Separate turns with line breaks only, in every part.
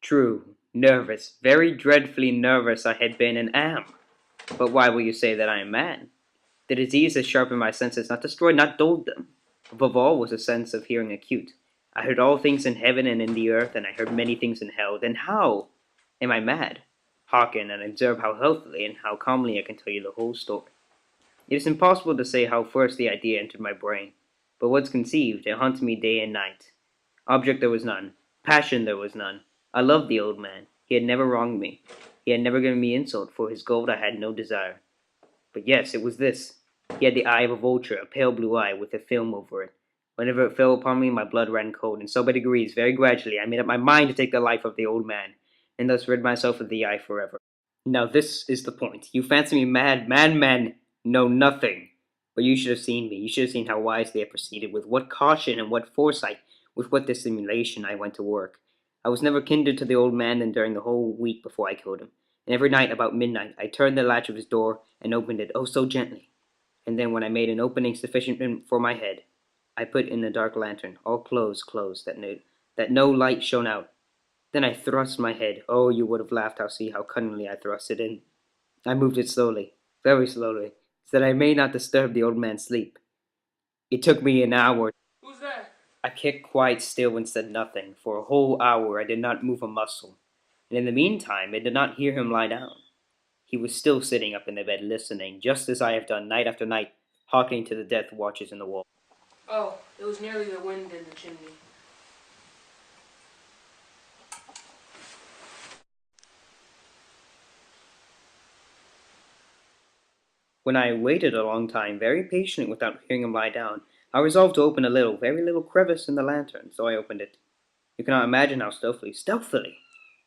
True, nervous, very dreadfully nervous I had been and am. But why will you say that I am mad? The disease has sharpened my senses, not destroyed, not dulled them. Above all was a sense of hearing acute. I heard all things in heaven and in the earth, and I heard many things in hell. Then how am I mad? Hearken and observe how healthily and how calmly I can tell you the whole story. It is impossible to say how first the idea entered my brain, but once conceived, it haunted me day and night. Object there was none, passion there was none. I loved the old man. He had never wronged me. He had never given me insult. For his gold I had no desire. But yes, it was this. He had the eye of a vulture, a pale blue eye with a film over it. Whenever it fell upon me, my blood ran cold, and so by degrees, very gradually, I made up my mind to take the life of the old man, and thus rid myself of the eye forever. Now this is the point. You fancy me mad. Madmen know nothing. But you should have seen me. You should have seen how wisely I proceeded, with what caution and what foresight, with what dissimulation I went to work. I was never kinder to the old man than during the whole week before I killed him. And every night about midnight, I turned the latch of his door and opened it, oh so gently. And then when I made an opening sufficient for my head, I put in a dark lantern, all closed, that no light shone out. Then I thrust my head. Oh, you would have laughed to see how cunningly I thrust it in. I moved it slowly, very slowly, so that I may not disturb the old man's sleep. It took me an hour.
Who's that?
I kept quite still and said nothing. For a whole hour I did not move a muscle. And in the meantime I did not hear him lie down. He was still sitting up in the bed listening, just as I have done night after night, hearkening to the death watches in the wall.
Oh, it was nearly the wind in the chimney.
When I waited a long time, very patient without hearing him lie down, I resolved to open a little, very little crevice in the lantern, so I opened it. You cannot imagine how stealthily.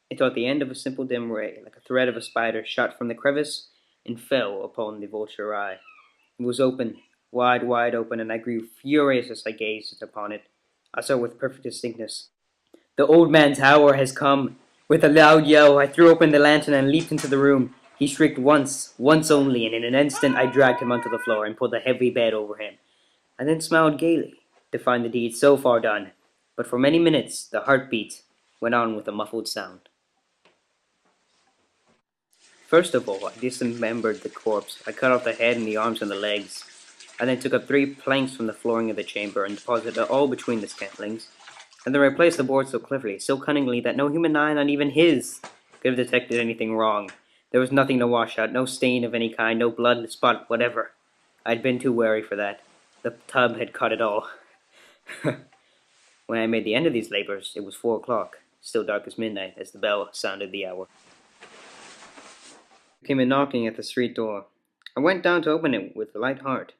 It caught the end of a simple dim ray, like a thread of a spider shot from the crevice, and fell upon the vulture eye. It was open, wide open, and I grew furious as I gazed upon it. I saw with perfect distinctness. The old man's hour has come. With a loud yell, I threw open the lantern and leaped into the room. He shrieked once only, and in an instant I dragged him onto the floor and pulled the heavy bed over him. I then smiled gaily to find the deed so far done, but for many minutes the heartbeat went on with a muffled sound. First of all, I dismembered the corpse. I cut off the head and the arms and the legs. I then took up 3 planks from the flooring of the chamber and deposited it all between the scantlings, and then replaced the board so cleverly, so cunningly, that no human eye, not even his, could have detected anything wrong. There was nothing to wash out, no stain of any kind, no blood spot whatever. I had been too wary for that. The tub had caught it all. When I made the end of these labors, it was 4 o'clock, still dark as midnight, as the bell sounded the hour. There came a knocking at the street door. I went down to open it with a light heart.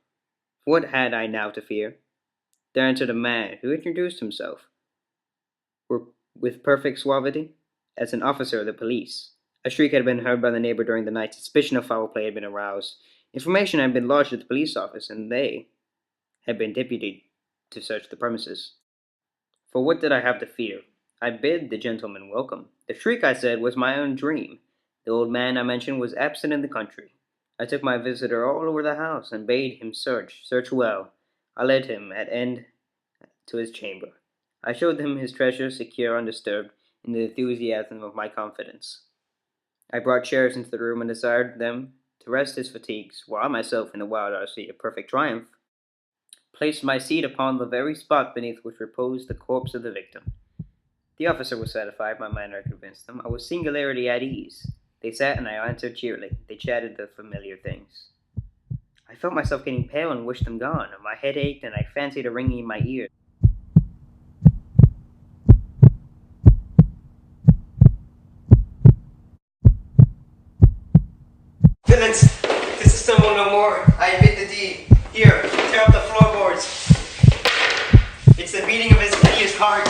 What had I now to fear? There entered a man who introduced himself with perfect suavity as an officer of the police. A shriek had been heard by the neighbor during the night. Suspicion of foul play had been aroused. Information had been lodged at the police office, and they had been deputed to search the premises. For what did I have to fear? I bid the gentleman welcome. The shriek, I said, was my own dream. The old man I mentioned was absent in the country. I took my visitor all over the house, and bade him search well. I led him at end to his chamber. I showed him his treasure, secure, undisturbed, in the enthusiasm of my confidence. I brought chairs into the room and desired them to rest his fatigues, while I myself, in the wild arcade of perfect triumph, placed my seat upon the very spot beneath which reposed the corpse of the victim. The officer was satisfied. My manner convinced them. I was singularly at ease. They sat and I answered cheerily. They chatted the familiar things. I felt myself getting pale and wished them gone. My head ached and I fancied a ringing in my ears.
Villains, this is stumble no more. I admit the deed. Here, tear up the floorboards. It's the beating of his hideous heart.